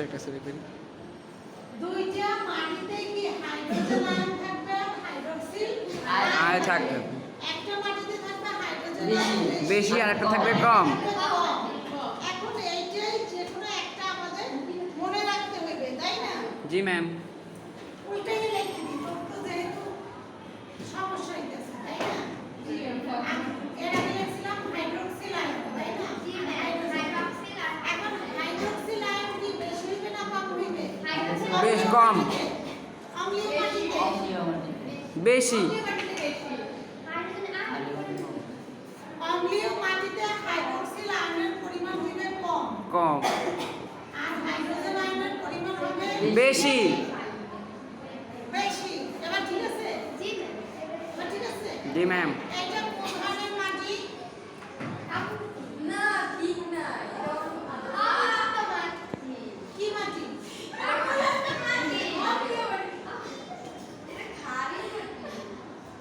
একটা ছবি করি। দুইটা মাটিতে কি হাইড্রোজেন আয়ন থাকবে আর হাইড্রক্সিল আয়ন থাকবে। একটা মাটিতে থাকবে হাইড্রোজেন বেশি। আয়ন বেশি আর একটা থাকবে কম। এখন এইটাই যে কোনো একটা আমাদের মনে রাখতে হবে, তাই না? জি ম্যাম। ওইটাই লিখে দিই, তো যেহেতু সমস্যা হইতেছে, তাই না? এটা লিখছিলাম হাইড্রক্সিল আয়ন, তাই না? এখন হাইড্রক্সিল আয়ন কি বেশি হইবে না কম হইবে? বেশ কম। অম্লীয় মাটিতে বেশি। অম্লীয় মাটিতে হাইড্রক্সিল আয়নের পরিমাণ হইবে কম কম। আর হাইড্রোজেন আয়নের পরিমাণ হবে বেশি। বেশি। এবার ঠিক আছে? এবার ঠিক আছে? জি ম্যাম। এটা কোন ধরনের মাটি? কি মাটি?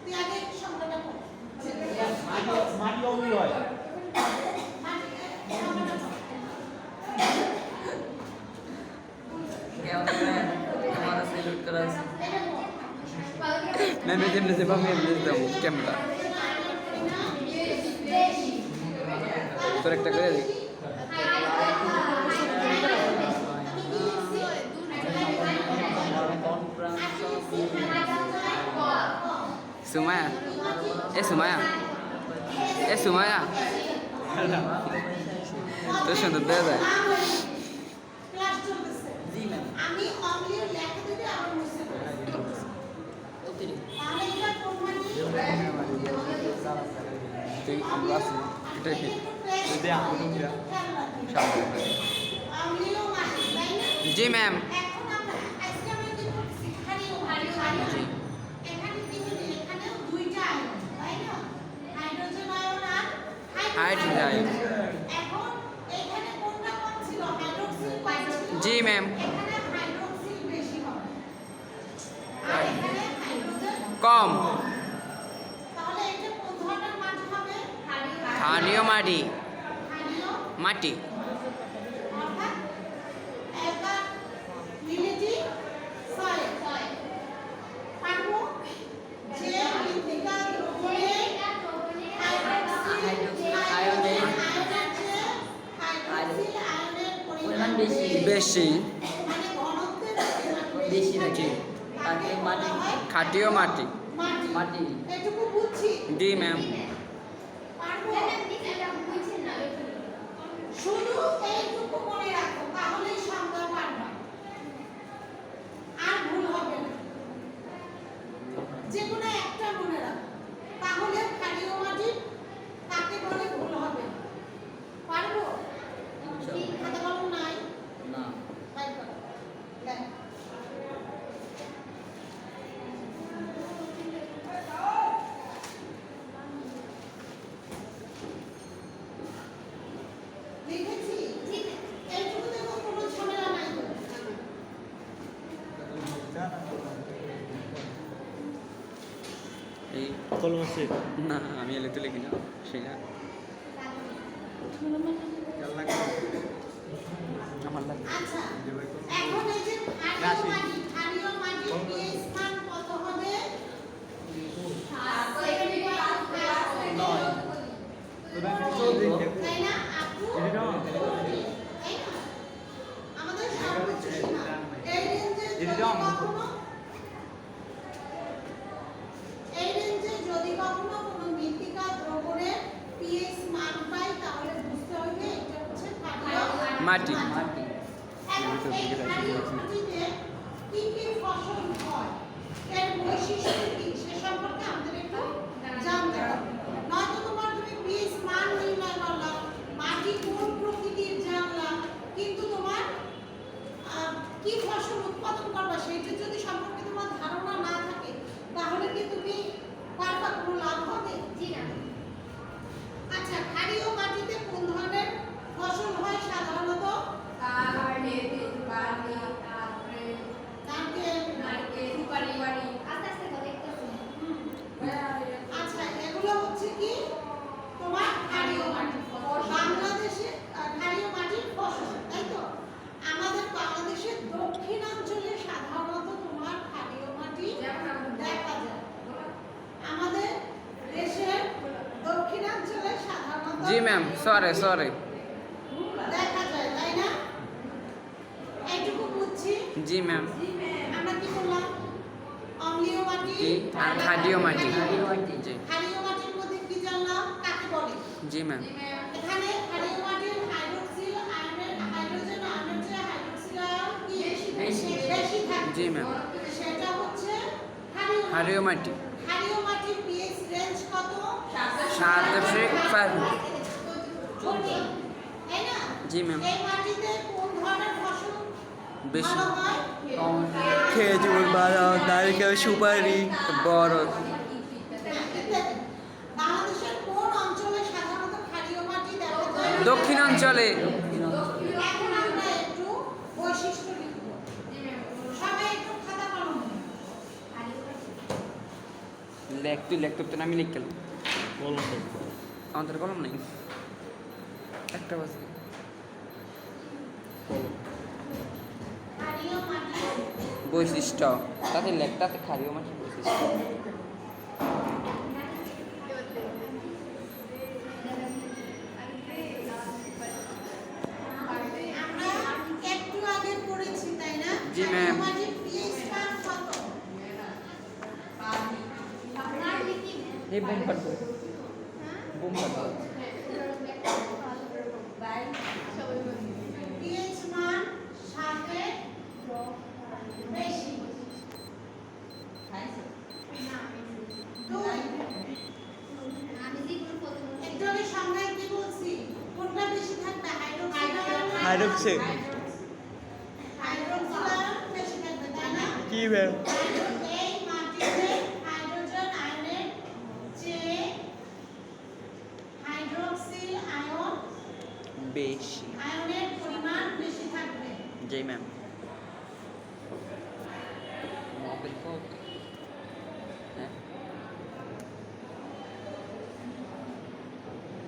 তুই আগে সংখ্যাটা বল। মাটি অম্লীয় হয়। মাটি সংখ্যাটা বল। हमारा सैल्यूट करा এটা বল। ম্যাম এই জন্য যেভাবে আমি দিতাম ক্যামেরা তোর একটা করে দিই। সুমায়া, এ সুমায়া, এ সুমায়া, তোর সুন্দর দেওয়া যায়। ক্লাস চলতেছে। আমি অম্লীয় লেখা দিতে আবার মুছে দেব। তাহলে এটা কোন মাটি? তুই আমরা আছি এটাই যদি আমরা সামনে। অম্লীয় মাটি, তাই না? জি ম্যাম। এখন আজকে আমরা কি করছি? ক্ষারীয় মাটি। জি। এখানে কি হলো? এখানেও দুইটা আয়ন, তাই না? হাইড্রোজেন আয়ন আর হাইড্রোজেন আয়ন। এখন এখানে কোনটা কম ছিল? হাইড্রোক্সিল কম ছিল। জি ম্যাম। এখানে হাইড্রোক্সিল বেশি হবে। আর এখানে হাইড্রোজেন কম। তাহলে এটা কোন ধরনের মাটি হবে? ক্ষারীয় মাটি। ক্ষারীয় মাটি। অর্থাৎ অ্যালকালিনিটি সয়েল। পারবো যে মৃত্তিকা দ্রবণে হাইড্রক্সিল আয়নের পরিমাণ বেশি। মানে ঘনত্বের বেশি নাকি? তাকে বলা হয় খাঁটিও মাটি। মাটি। এটুকু বুঝছি। জি ম্যাম। পারবো শুধু এইটুকু মনে রাখো, তাহলেই সংজ্ঞা পারবা, আর ভুল হবে না। যে কোনো একটা মনে রাখো, তাহলে ক্ষারীয় মাটি তাকে বলে ভুল হবে না। পারবো? খাতা কলম নাই? না। তাই করো। দেখ। লিখেছি? এইটুকু দেখো, কোনো ঝামেলা নাই তো। এই কলম আছে। না আমি এলে তো লিখি না সেটা আমার লাগে। আচ্ছা, এখন এই যে ক্ষারীয় মাটির pH মান কত হবে? 7.5 তাই না? আপু? তাই না? আমাদের সর্বোচ্চ সীমা। এই রেঞ্জে যদি কখনো কোনো মৃত্তিকা দ্রবণের pH মান পাই, তাহলে বুঝতে হবে এটা হচ্ছে ক্ষারীয় মাটি। মাটি। এখন এই ক্ষারীয় মাটিতে কি কি ফসল হয়, এর বৈশিষ্ট্য কি, সে সম্পর্কে আমাদের একটু জানতে হবে। নয়তো তোমার তুমি pH মান নির্ণয় করলা, মাটি কোন প্রকৃতির জানলা, কিন্তু তোমার কি ফসল উৎপাদন করবা সেটা যদি সম্পর্কে তোমার ধারণা না থাকে, তাহলে কি তুমি পারবা? কোনো লাভ হবে? আচ্ছা, ক্ষারীয় মাটিতে কোন ধরনের ফসল হয় সাধারণত? দেখা যায় আমাদের দেশের দক্ষিণাঞ্চলে সাধারণত জি ম্যাম, সরি সরি। দেখা যায়, তাই না? এইটুকু বুঝছি। জি ম্যাম। আমরা কি বললাম? অম্লীয় মাটি জি, আর ক্ষারীয় মাটি। ক্ষারীয় মাটি। জি ক্ষারীয় মাটির মধ্যে কি জানলাম? কাকে বলে? জি ম্যাম। এখানে ক্ষারীয় মাটির হাইড্রোক্সিল আয়নের হাইড্রোজেন আয়নের চেয়ে হাইড্রোক্সিল আয়ন কি বেশি থাকে। জি ম্যাম। সেটা হচ্ছে ক্ষারীয় মাটি। ক্ষারীয় মাটি। ক্ষারীয় মাটির pH রেঞ্জ কত? 7.5। তাই না? জি ম্যাম। এই মাটিতে কোন ধরনের ফসল বেশি। ভালো হয়? খেজুর, বাদাম, নারকেল, সুপারি, বরফ। বাংলাদেশের কোন অঞ্চলে সাধারণত ক্ষারীয় মাটি দেখা যায়? দক্ষিণাঞ্চলে। এখন আমরা একটু বৈশিষ্ট্য লিখব। সবাই একটু খাতা কলম নিন। লেখ তুই লেখ, তোর তো আমি লিখ গেলাম। আমাদের কলম নেই, একটা বাজে। ক্ষারীয় মাটি বৈশিষ্ট্য তাতে লেখ, তাতে ক্ষারীয় মাটির বৈশিষ্ট্য। আমরা একটু আগে পড়েছি, তাই না? জি, ম্যাম। ক্ষারীয় মাটির pH মান কত? এই বোম ফাটবো, বোম ফাটবো। pH মান 7 বেশি। 2 একটু আগে সংজ্ঞায় কি বলছি? কোনটা বেশি থাকবে? হাইড্রোক্সিল। হাইড্রোক্সিল বেশি থাকবে, তাই না? কি ম্যাম? এই মাটিতে হাইড্রোজেন আয়নের চেয়ে হাইড্রোক্সিল বেশি। আয়নের পরিমাণ বেশি থাকবে। জি ম্যাম।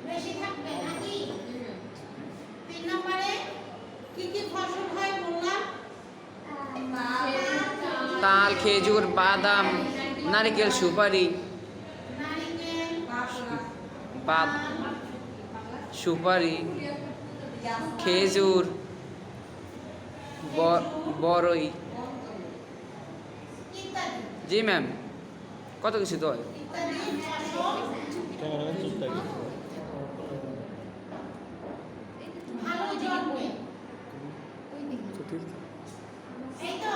বেশি থাকবে নাকি? 3 নম্বরে কি কি ফসল হয় বললাম? তাল, খেজুর, বাদাম, নারকেল, সুপারি। নারিকেল, সুপারি, খেজুর, বড়ই। ইত্যাদি জি ম্যাম, কত কিছু তো হয়। ইত্যাদি ফসল ভালো জন্মে। এই তো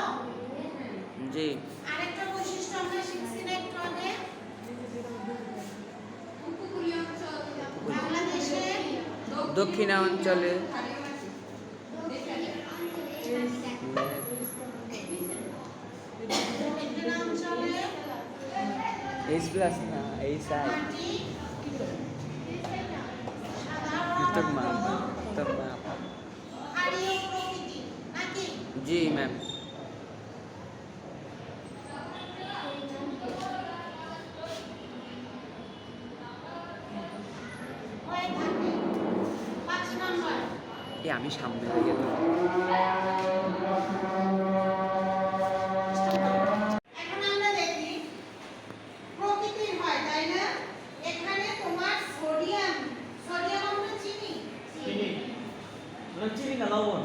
জি আরেকটা বৈশিষ্ট্য আমরা শিখছি না একটু আগে? বাংলাদেশে দক্ষিণাঞ্চলে দক্ষিণাঞ্চলে এইচ প্লাস না এইচ আই। মাটি তোর মা, সাধারণত তোর মা। ক্ষারীয় প্রকৃতি নাকি? জি ম্যাম। হয়ে থাকে। 5 নম্বর আমি সামনে হয়ে গেলাম। এখন আমরা দেখি প্রকৃতির হয়, তাই না? এখানে তোমার সোডিয়াম আমরা চিনি। চিনি না লবণ।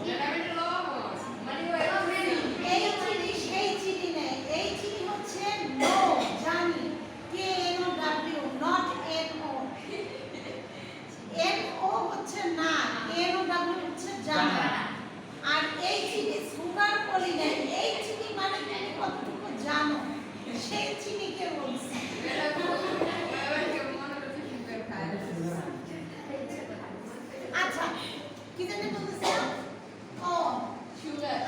এই চিনি সেই চিনি নেই। এই চিনি হচ্ছে নো, জানি, KNOW, not NO। NO হচ্ছে না, KNOW হচ্ছে জানা। আর এই চিনি সুগার পলি নেই। এই চিনি মানে তুমি কতটুকু জানো সেই চিনিকে বলছি। আচ্ছা, কি জানি বলতেছিলাম? ও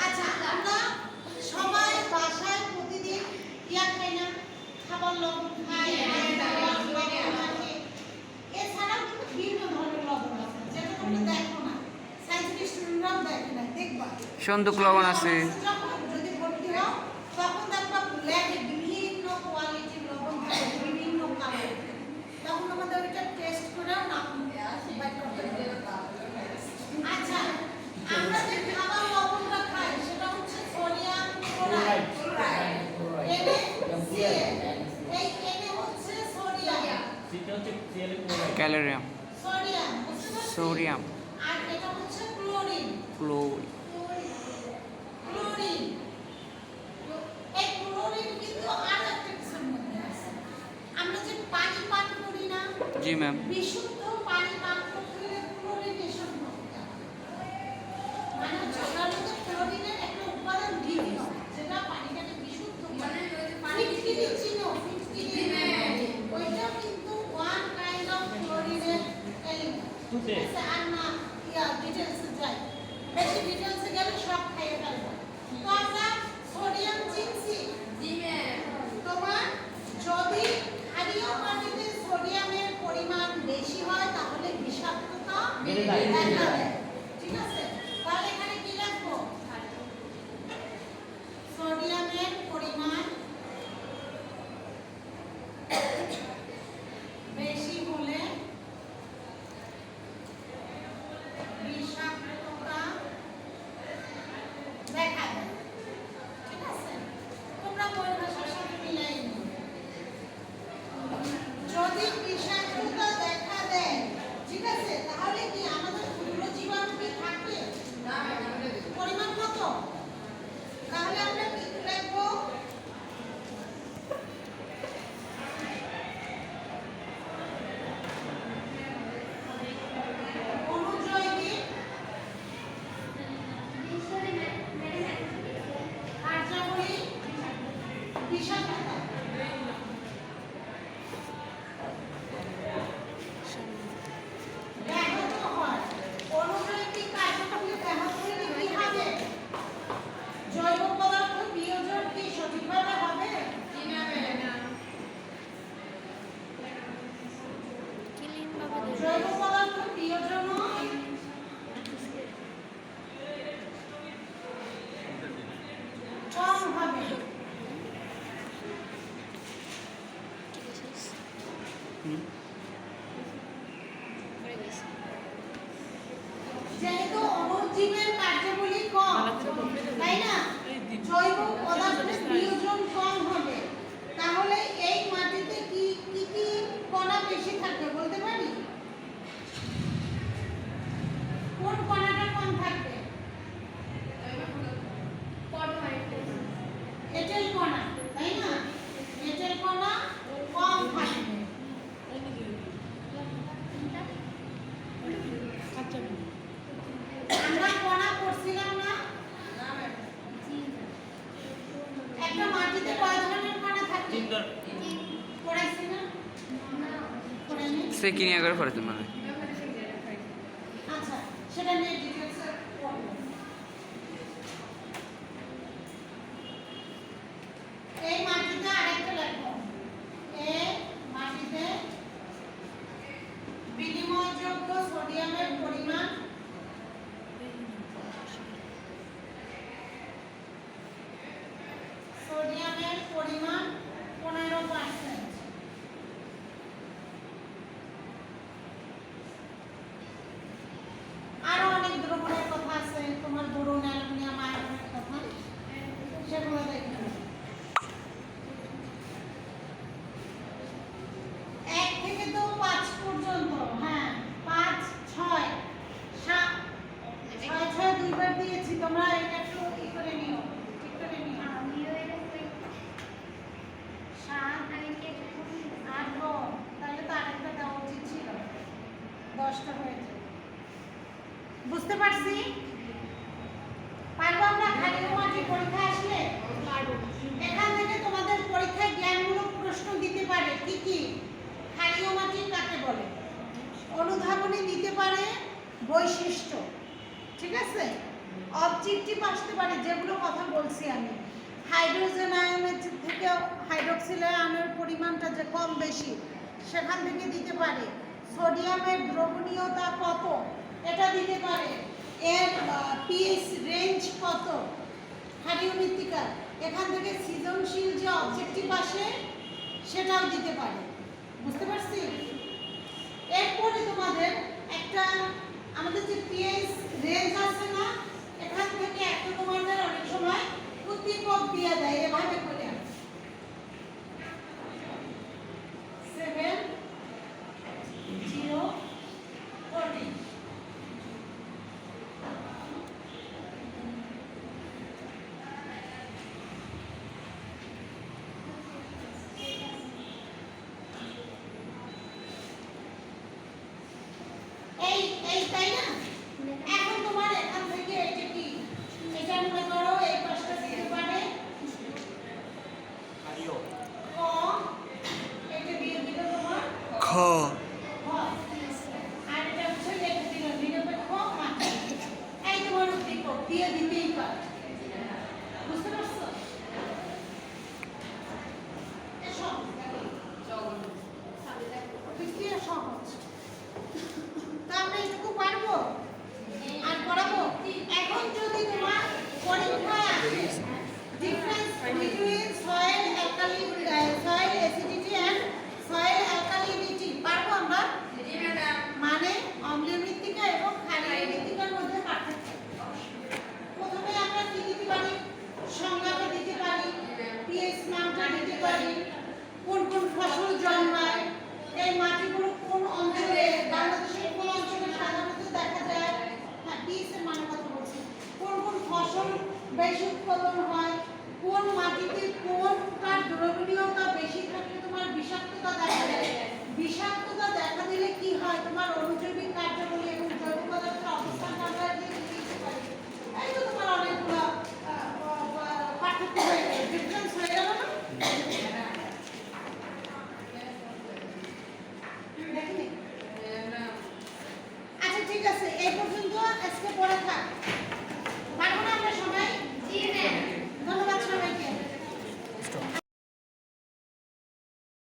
আচ্ছা, আমরা সবাই বাসায় প্রতিদিন ইয়া খাই না? খাবার লবণ খাই, লবণ আছে। এছাড়াও কিন্তু বিভিন্ন ধরনের লবণ আছে যেটা তোমরা দেখো না, সায়েন্সের স্টুডেন্টরাও দেখে না, দেখবা সন্দুক লবণ আছে। যখন যদি ভর্তি হও তখন দেখবা ল্যাবে বিভিন্ন কোয়ালিটির লবণ থাকে, বিভিন্ন কালার। তখন আমাদের ওইটা টেস্ট করেও নাম বাইর করতে হবে। আচ্ছা, আমরা যে খাবার লবণটা খাই সেটা হচ্ছে সোডিয়াম ক্লোরাইড, NaCl ক্যালোরিয়াম, সোডিয়াম, বুঝতে পারছি? সোডিয়াম, আর এটা হচ্ছে ক্লোরিন। ক্লোরিন। ক্লোরিন, এই ক্লোরিন কিন্তু আর একটা কিছুর মধ্যে আছে। আমরা যে পানি পান করি না, জি ম্যাম। বিশুদ্ধ পানি পান করতে হলে ক্লোরিনেশন করতে হয়। মানে হচ্ছে ওটার মধ্যে ক্লোরিনের একটা উপাদান ঢিল হয়, যেটা পানিটাকে বিশুদ্ধ করে। ফিটকিরি চিনো, ফিটকিরি, ওইটাও কিন্তু ওয়ান কাইন্ড অফ ক্লোরিনের এলিমেন্ট। ঠিক আছে? আর না ডিটেলসে যাই, বেশি ডিটেলসে গেলে সব খাইয়ে ফেলবো। তো আমরা সোডিয়াম চিনছি। তোমার যদি ক্ষারীয় পানিতে সোডিয়ামের পরিমাণ বেশি হয় তাহলে বিষাক্ততা দেখা দেয়। ঠিক আছে? তাহলে এখানে কি লিখবো? সোডিয়ামের পরিমাণ বেশি হলে বিষাক্ততা দেখা দেয়। ঠিক আছে? তোমরা বই ভাষার সাথে মিলাই নিও। যদি বিষাক্ততা দেখা দেয়, ঠিক আছে, তাহলে কি আমাদের ক্ষুদ্র জীবাণু কি থাকবে? পরিমাণ কত? তাহলে আমরা কি লিখবো? অনুজৈবিক কার্যাবলী বিষাক্ততা। ব্যাহত হয়। অনুজৈবিক কার্যাবলী ব্যাহত হলে কি হবে? জৈব পদার্থ বিয়োজন কি সঠিকভাবে হবে? জৈব পদার্থ বিয়োজনও কম হবে। যেহেতু অণুজীবের কার্যাবলী কম, তাই না? জৈব পদার্থের বিয়োজন কম হবে। তাহলে এই মাটিতে কি কি কি কণা বেশি থাকবে বলতে পারি? কোন কণাটা কম থাকবে? এঁটেল কণা, তাই না? এঁটেল কণা কম থাকবে। আমরা কণা করছিলাম না? একটা মাটিতে কয় ধরনের কণা থাকে? পড়াইছি না? পড়াইনি? সে কি নিয়ে করে পড়েছেন মানে? আচ্ছা, সেটা নিয়ে ডিটেইলসে পড়বো। এই মাটিতে আরেকটা লিখবো। এই মাটিতে বিনিময়যোগ্য সোডিয়ামের পরিমাণ সোডিয়ামের পরিমাণ 15%। আরো অনেক দ্রবণের কথা আছে, তোমার বোরন, অ্যালুমিনিয়াম, আয়রনের কথা, সেগুলো দেখবে। 1 থেকে তো 5 পর্যন্ত, হ্যাঁ 5, 6, 7, 6 দুইবার দিয়েছি, তোমরা এটা একটু ই করে নিও, ঠিক করে নিও। 7, 8, তাহলে তো আরেকটা দেওয়া উচিত ছিল, 10টা হয়েছে। বুঝতে পারছি? পারবো আমরা ক্ষারীয় মাটি পরীক্ষা আসলে? এখান থেকে তোমাদের পরীক্ষায় জ্ঞানমূলক প্রশ্ন দিতে পারে। কি কি? ক্ষারীয় মাটি কাকে বলে? অনুধাবনী দিতে পারে, বৈশিষ্ট্য, ঠিক আছে? অবজেক্টিভ আসতে পারে, যেগুলো কথা বলছি আমি। হাইড্রোজেন আয়নের থেকে হাইড্রক্সিল আয়নের পরিমাণটা যে কম বেশি, সেখান থেকে দিতে পারে। সোডিয়ামের দ্রবণীয়তা কত, এটা দিতে পারে। এর পিএইচ রেঞ্জ কত, ক্ষারীয় মৃত্তিকা, এখান থেকে সৃজনশীল যে অবজেক্টিভ আসে সেটাও দিতে পারে। বুঝতে পারছি? এরপরে তোমাদের একটা আমাদের যে পিএইচ রেঞ্জ আছে না, এখান থেকে একটা তোমাদের অনেক সময় উদ্দীপক দিয়ে দেয় এভাবে করে 7, 0, খ